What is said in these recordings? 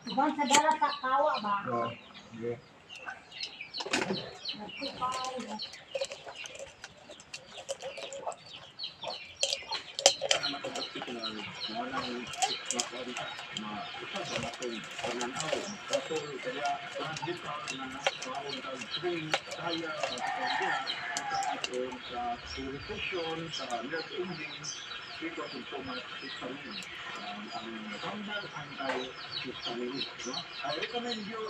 Ibang sa dala sa kawa ba? Oo. Sige. Because of so much histamine. Ang Roundup anti-histaminic. No? I recommend you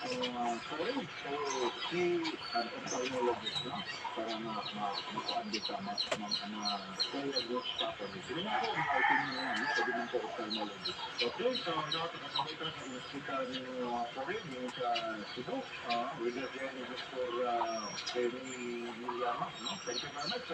Cory to see an ophthalmologist, no? Para makaandi ka, ma-diagnose properly. Sige na ako, ma-opinion naman, no? Sabi ng ophthalmologist. Okay, so nakakita sa hospital ni Cory, yung sa Cebu, with the Genesis for Penny Miliama, no? Thank you very much.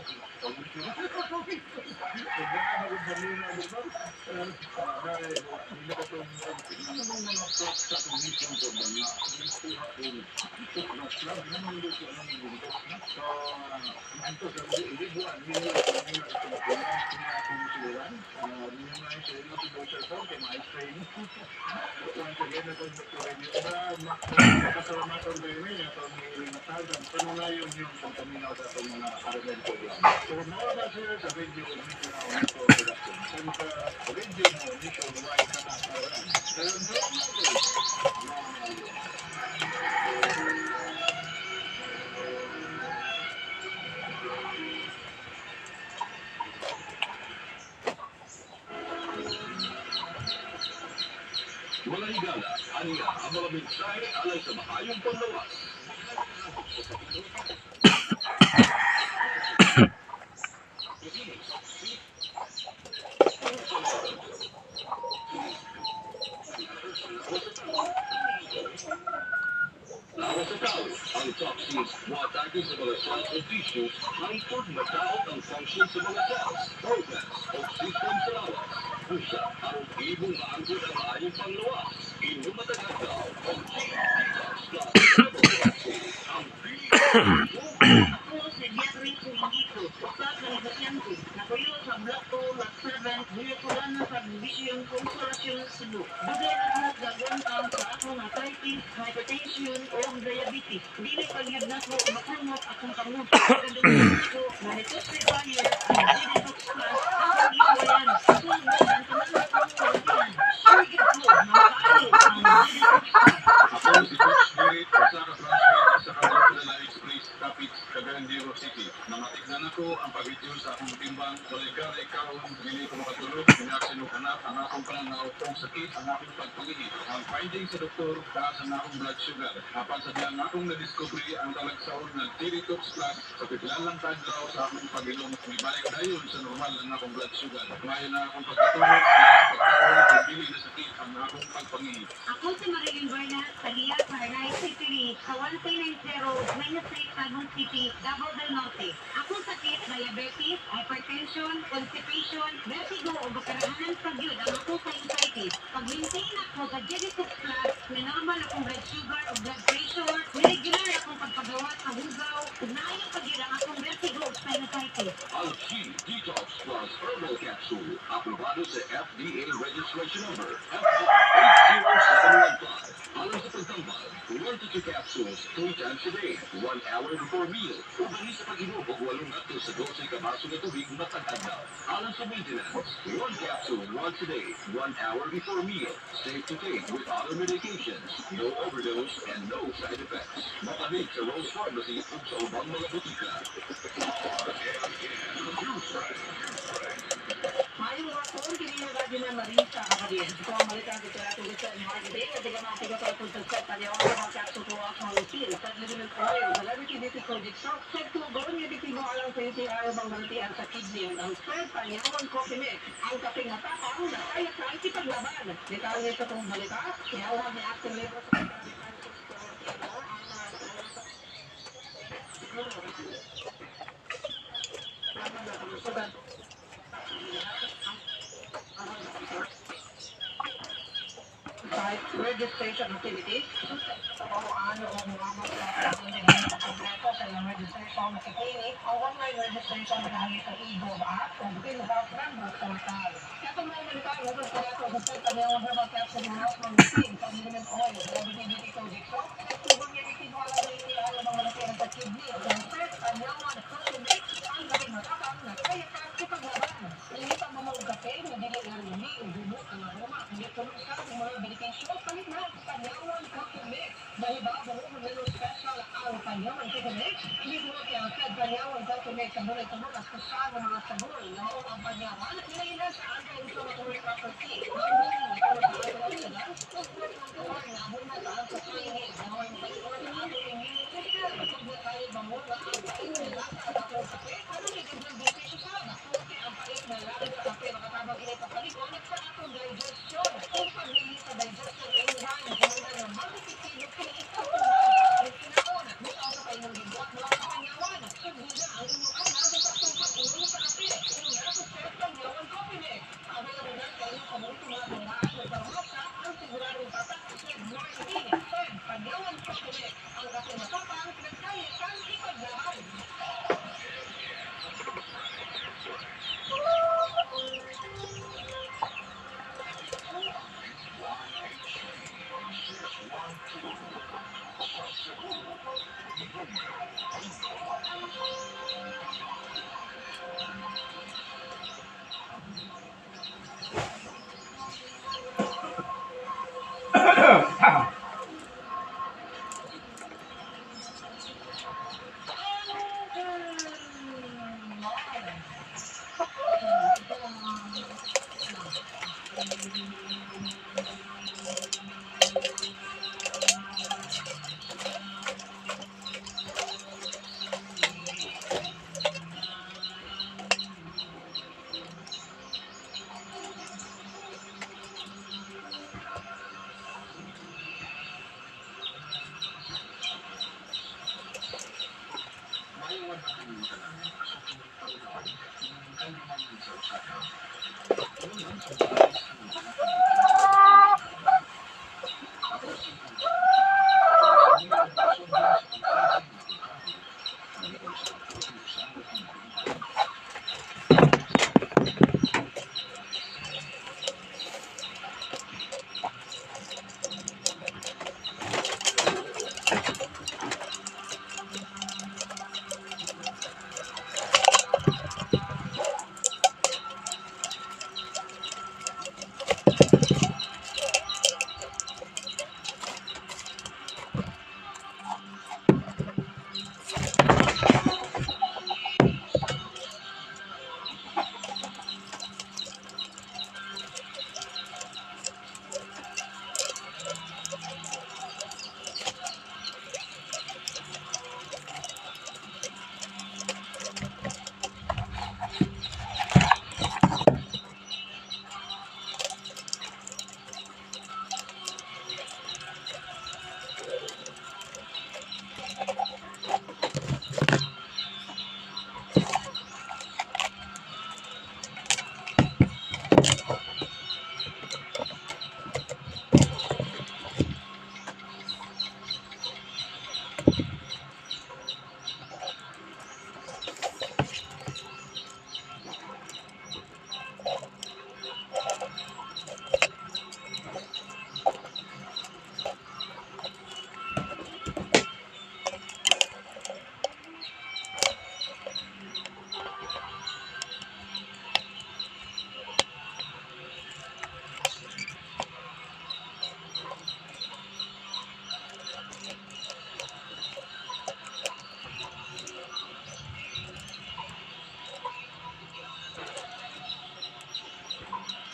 Mga higala, aniya ang mga mensahe alay sa maayong panlawas. Para sa tao, ang toxins buhatagin sa mga cells o tissues hangtod madaot ang function sa mga cells, organs o system sa lawas. Busa ang ibong maanggod ang maayong panglawas. Inumatagagaw ang G-Detox Plus ang Ako si Beatrice Hingito, usa ka negosyante. Nakuyo sa Blato, Laksaban, Buyakulana sa Bisyong Konsolasyon Cebu. Dugay na ako gagawin sa akong arthritis, hypertension o diabetes. Dili pagyud na ko makumot akong kamot. Kadugay ko na detoxifier ang G-Detox Plus akong iwayan. Kung naman tumasak akong kalatian, sugid ko makaayo ang G-Detox Plus. Ako si Coach Spirit, Osaka Crossfit, sa Kalapala Express, Kapit, Cagayan City. Namatignan ako ang pag-video sa akong timbang. Walay ka, ikaw, hindi ko makatulog. Pinaksinok anak, ang akong pananaw, kung sakit, ang aking pagpangihit. Ang finding sa doktor, taas ang akong blood sugar. Apan sa diyan akong na-discovery ang talagsaon ng G-Detox Plus sa pitlalang taglaw sa akong pag-ilong. May balik dayon sa normal ang akong blood sugar. Ngayon na akong pagkatulog, pagkaon, pili na sakit ang akong pagpangihit. Ako si Marilyn Berna, tagiya sa Haray City, sa 1390-3 Tagum City, Davao del Norte. Akong sakit, diabetes, hypertension, constipation, vertigo o bakarahanan sa gyud ang ako sa anxiety. Pag-maintain ako sa G-Detox Plus, may normal akong blood sugar o blood pressure, regular akong pagpagawa sa hugaw, ug naayong pagyud ang akong vertigo o sinusitis. Ang G-Detox Plus Herbal Capsule, aprobado sa FDA Registration Number F8071. Alam sa pagtambal, 1 to 2 capsules 3 times a day, 1 hour before meal. Ubali sa pag-inom o 8 gato sa 12 kabaso na tubig matag adlaw. Alam sa maintenance, 1 capsule once a day, 1 hour before meal. Safe to take with other medications. No overdose and no side effects. Makamit sa Rose Pharmacy ug sa ubang mga butika. Mayong rapor, kini na radyo na Marisa Akadien. Ito ang malitan ko kaya tulit sa marketing at tiga mga tiga sa pagkakot paliyaw ang mga kapsuto ang malusil. Sa liminal oil, celebrity dito project shock. Check to go niya dito mo alang sa iti ayaw bang mantian sa kidney. Ang spread panyawan coffee mix. Ang kaping natapang na kaya sa iti paglaban. Detail nito itong balita. Kinawahan ni acting level sa registration activities. Kung ano ang mga kompleto sa ilang registration sa clinic, ang online registration dahil sa e-Gov app o Pinhealth Member Portal.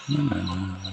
Hmm.